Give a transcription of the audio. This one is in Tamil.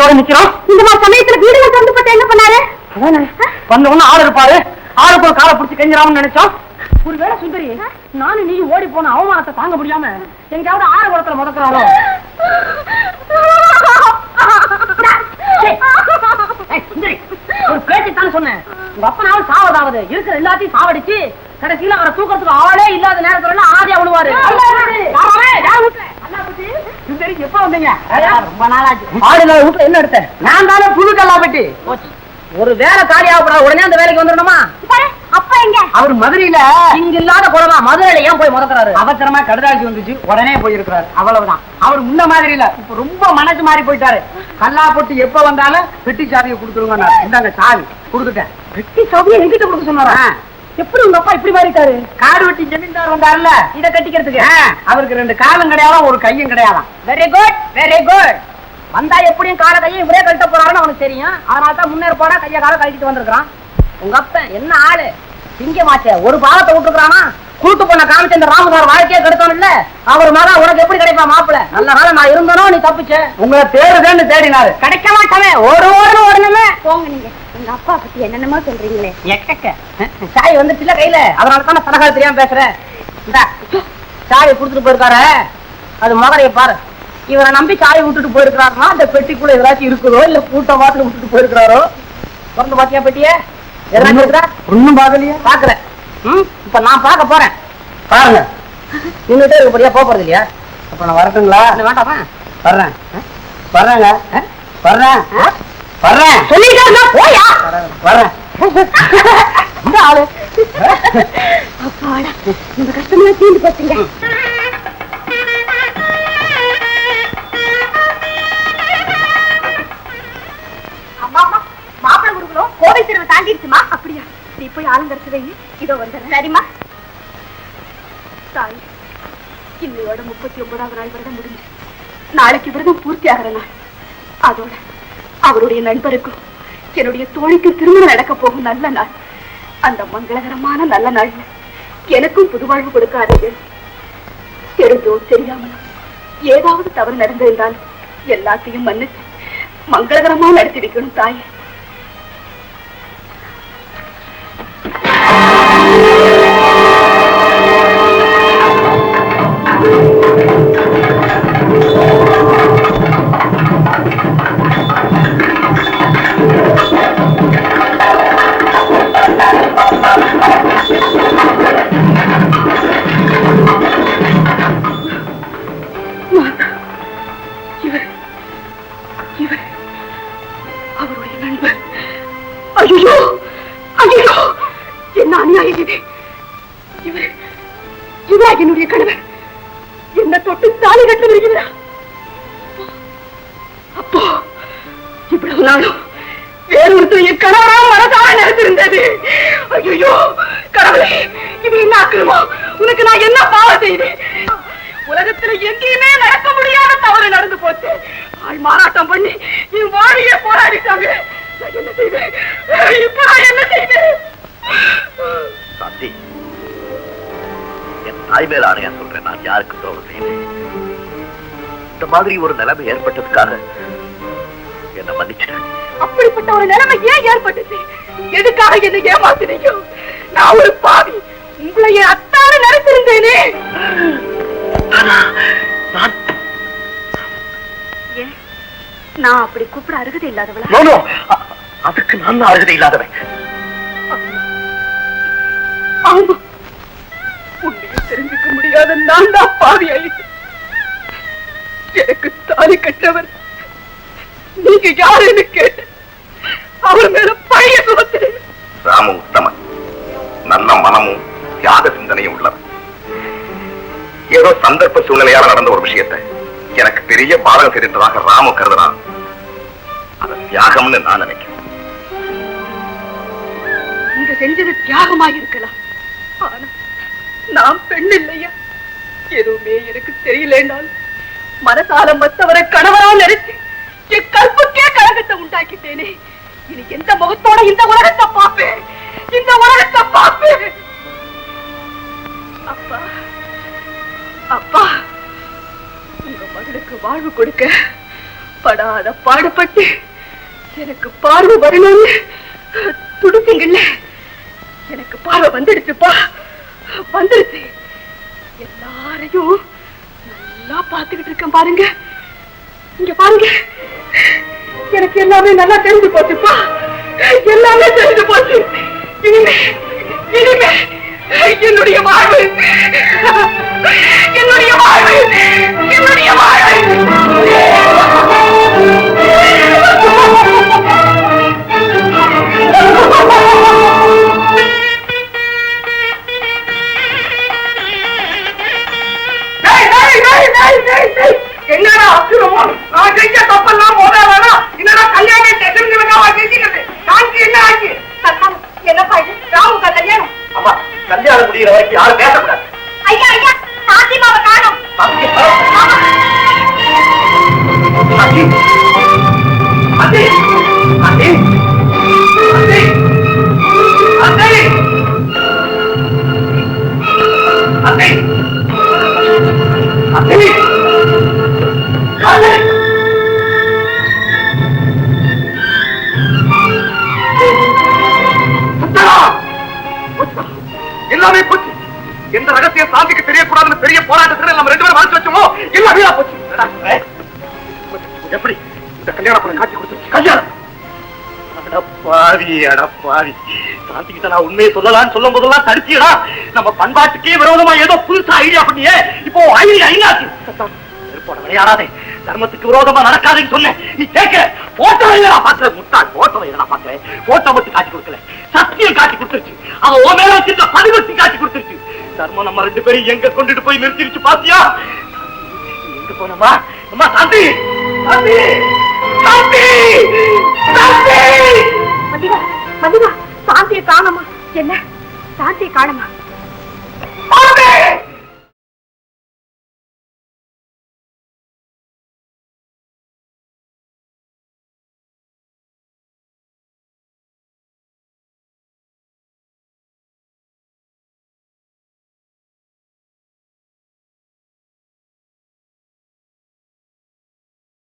ஆளுங்களோட நிக்கிறோம். இந்த மாதிரி சமயத்துல வீடுகள் திறந்து போட்டு என்ன பண்ணாரு? வந்த ஒண்ணு ஆள் இருப்பாரு, ஆளுக்கு ஒரு காலை பிடிச்சி கெஞ்சிராமன்னு நினைச்சோம். ஒருவேளை சுந்தரி நானும் நீ ஓடி போன அவமானத்தை தாங்க முடியாம எங்கேயாவது ஆறு குளத்துல முதக்கிறாளோ? சுந்தரி ஒரு பேச்சுத்தான் சொன்னேன். உங்க அப்பனாவது சாவதாவது இருக்கிற எல்லாத்தையும் சாவடிச்சு கடைசியில அவரை தூக்கத்துக்கு ஆளே இல்லாத நேரத்துல ஆதியா விழுவாரு. சுந்தரி எப்ப வந்தீங்க? ரொம்ப நாளாச்சு. ஆளுநர் வீட்டுல என்ன எடுத்தேன்? நான் தானே புது கல்லாப்பட்டி. ஒரு வேலை காலியாகக்கூடாது, உடனே அந்த வேலைக்கு வந்துடணுமா? அப்பா எங்க? அவர் மதுரையில இங்க இல்லாத குளமா மதுரையில ஏன் போய் முதக்கிறாரு? அவசரமா கடுதாசி வந்துச்சு, உடனே போயிருக்கிறாரு. அவ்வளவுதான். அவர் முன்ன மாதிரி இல்ல, இப்ப ரொம்ப மனசு மாறி போயிட்டாரு. கல்லாப்பட்டி எப்ப வந்தாலும் பெட்டி சாவியை கொடுத்துருங்க. இந்தாங்க சாவி கொடுத்துட்டேன். பெட்டி சாவியை எங்கிட்ட கொடுக்க சொன்னாரா? எப்படி உங்க அப்பா இப்படி மாறிட்டாரு? காடு வெட்டி ஜமீன்தார் வந்தாருல்ல இதை கட்டிக்கிறதுக்கு, அவருக்கு 2 காலும் கிடையாதான், ஒரு கையும் கிடையாதான். Very good, very good. வந்தா எப்படியும் கால கையை இவரே கழட்ட போறாருன்னு அவனுக்கு தெரியும். அதனால தான் முன்னேற்பாடா கையை கால கழட்டிட்டு வந்திருக்கான். உங்க அப்ப என்ன ஆளு சிங்கமாச்சே, ஒரு பாகத்தை விட்டுருக்கானா? கூட்டு பண்ண காமிச்ச இந்த ராமசார் வாழ்க்கையே கெடுத்தோம் இல்ல, அவர் மேல உனக்கு எப்படி கிடைப்பா மாப்பிள்ள? நல்ல காலம் நான் இருந்தனோ நீ தப்பிச்ச. உங்களை தேடுதேன்னு தேடினாரு, கிடைக்க மாட்டானே. ஒரு ஓடணுமே போங்க. நீங்க உங்க அப்பா பத்தி என்னென்னமோ சொல்றீங்களே. எக்கக்க சாய் வந்துச்சுல கையில, அதனால தான் சலகா தெரியாம பேசுறேன். இந்த சாயை கொடுத்துட்டு போயிருக்காரு, அது மகரைய பாரு. இவரை நம்பி சாயை விட்டுட்டு போயிருக்கிறாருன்னா அந்த பெட்டிக்குள்ள ஏதாச்சும் இருக்குதோ இல்ல கூட்டம் பார்த்துட்டு விட்டுட்டு போயிருக்கிறாரோ. திறந்து பாத்தியா பெட்டிய? ஒன்னும் பாக்கலையா? பாக்குறேன். இப்ப நான் பார்க்க போறேன். பாருங்க, நின்னுட்டே இருக்கப்படியா போறது இல்லையா? அப்ப நான் வரட்டுங்களா? வேண்டாமா? வர்றேன் வர்றேங்க வர்றேன் வர்றேன் சொல்லிட்டா போயா? வர்றேன். இந்த ஆளு அப்பாடா, இந்த கஷ்டமா தீர்ந்து போச்சுங்க. மாப்பிள குருகுலம் கோவில் தெருவை தாண்டிடுச்சுமா? அப்படியா? நீ போய் ஆளுங்கரிச்சு இதோ வந்துடுறேன். சரிம்மா. தாய், இன்னையோட 39வது நாள் விரதம் முடிஞ்சு நாளைக்கு விரதம் பூர்த்தி ஆகிற நாள். அதோட அவருடைய நண்பருக்கும் என்னுடைய தோழிக்கு திருமணம் நடக்க போகும் நல்ல நாள். அந்த மங்களகரமான நல்ல நாள் எனக்கும் புதுவாழ்வு கொடுக்காதீங்க. தெரிஞ்சோ தெரியாமலோ ஏதாவது தவறு நடந்திருந்தால் எல்லாத்தையும் மன்னிச்சு மங்களகரமா நடத்தி வைக்கணும் தாய். அவருடைய நண்பர். ஐயோ ஐயோ, என்ன அநியாயம் இது! இவரா என்னுடைய கணவர்? என்ன தொட்டு தாலி கட்ட வருகிறார்? அப்போ இவ்வளவு நாளும் வேறொருத்தர் என் கணவரா மனசார நடத்திருந்தது. ஐயோ கடவுளே, இது என்ன ஆக்கணுமோ? உனக்கு நான் என்ன பாவம் செய்தேன்? உலகத்துல எங்கேயுமே நடக்க முடியாத தவறு நடந்து போச்சு. ஆள் மாறாட்டம் பண்ணி என் வாழிய போராடிட்டாங்க. என்ன செய்வேன் இப்ப? நான் என்ன செய்வேன்? சாந்தி, என் தாய் மேல ஆணையா சொல்றேன், நான் யாருக்கு துரோகம் செய்வேன்? இந்த மாதிரி ஒரு நிலைமை ஏற்பட்டதுக்காக என்ன மன்னிச்சிட்டேன். அப்படிப்பட்ட ஒரு நிலைமை ஏன் ஏற்பட்டுச்சு? எதுக்காக என்ன ஏமாத்தினீங்க? நான் ஒரு பாவி, உங்களை என் அத்தான நினைத்திருந்தேனே. நான் அப்படி கூப்பிட அருகதை இல்லாதவளா? அதுக்கு நான் தான் அருகதை இல்லாதவன். ஆமா, உண்மையை தெரிஞ்சுக்க முடியாத நான் தான் பாவி ஆயிட்டு. எனக்கு தாலி கற்றவர் நீங்க யாருன்னு கேட்டு அவர் மேல பழைய சுமத்து. ராமு உத்தமன், நல்ல மனமும் தியாக சிந்தனையும் உள்ளவர். ஏதோ சந்தர்ப்ப சூழ்நிலையால நடந்த ஒரு விஷயத்தை எனக்கு பெரிய பாதகம் செய்ததாக ராமு கருதுறான். அது தியாகம்னு நான் நினைக்கிறேன். நீங்க செஞ்சது தியாகமாக இருக்கலாம், ஆனா நான் பெண் இல்லையா? எதுவுமே எனக்கு தெரியலேனால் மனசால மத்தவரை கணவரா நினைச்சு என் கல்புக்கே கழகத்தை உண்டாக்கிட்டேனே. இனி எந்த முகத்தோட இந்த உலகத்தை பார்ப்பேன்? இந்த உலகத்தை பார்ப்பேன். அப்பா அப்பா, உங்க மகளுக்கு வாழ்வு கொடுக்க படாத பாடுபட்டு எனக்கு பார்வை வரணும்னு துடுப்பீங்கல்ல, எனக்கு பார்வை வந்துடுச்சுப்பா, வந்துடுச்சு. எல்லாரையும் நல்லா பாத்துக்கிட்டு இருக்கேன் பாருங்க. இங்க பாருங்க, எனக்கு எல்லாமே நல்லா தெரிஞ்சு போச்சுப்பா, எல்லாமே தெரிஞ்சு போச்சு. இனிமே இனிமே என்னுடைய வாழ்வு, என்னுடைய வாழ்வு, என்னுடைய வாழ்வு. என்னடா அக்கிரமம், நான் செஞ்ச தப்பெல்லாம் போதா வேணா, என்னடா கல்யாணம் செஞ்சுக்கிறது, காஞ்சி என்ன ஆச்சு? என்னப்பா இது, ராமுக கல்யாணம்? அப்பா, கல்யாணம் முடிகிற வரைக்கும் யாரும் பேசக்கூடாது. ஐயா ஐயா, சாத்தியமாவை காணும். எல்லாமே போச்சு. எந்த ரகசியம் சாந்திக்கு தெரியக்கூடாதுன்னு பெரிய போராட்டத்தில் நம்ம 2 பேரும் மறைச்சு வச்சோமோ எல்லாம் வீணா போச்சு. எப்படி இந்த கல்யாண பணம் காட்சி கொடுத்து கல்யாணம்? அடப்பாவி அடப்பாவி, சாந்திக்கிட்ட நான் உண்மையை சொல்லலாம்னு சொல்லும் போதெல்லாம் தடுத்தியடா. நம்ம பண்பாட்டுக்கே விரோதமா ஏதோ புதுசா ஐடியா பண்ணியே, இப்போ ஐடியா ஐநாச்சு. விளையாடாதே, தர்மத்துக்கு விரோதமா நடக்காதுன்னு சொன்னேன், நீ கேட்க. போட்டோ நான் பாக்குறேன், முட்டாள். போட்டோ நான் பாக்குறேன், போட்டோ மட்டும் காட்சி கொடுக்கல, சத்தியம் காட்சி கொடுத்துருச்சு. அவன் ஓ மேல வச்சிருந்த பதிவத்தி காட்சி கொடுத்துருச்சு. தர்மம் நம்ம 2 பேரும் எங்க கொண்டுட்டு போய் நிறுத்திருச்சு பாத்தியா? எங்க போனோமா? அம்மா சாந்தி, சாந்தி, சாந்தி, சாந்தி. மதிவா, மதிவா, சாந்தியை காணமா? என்ன சாந்தியை காணமா?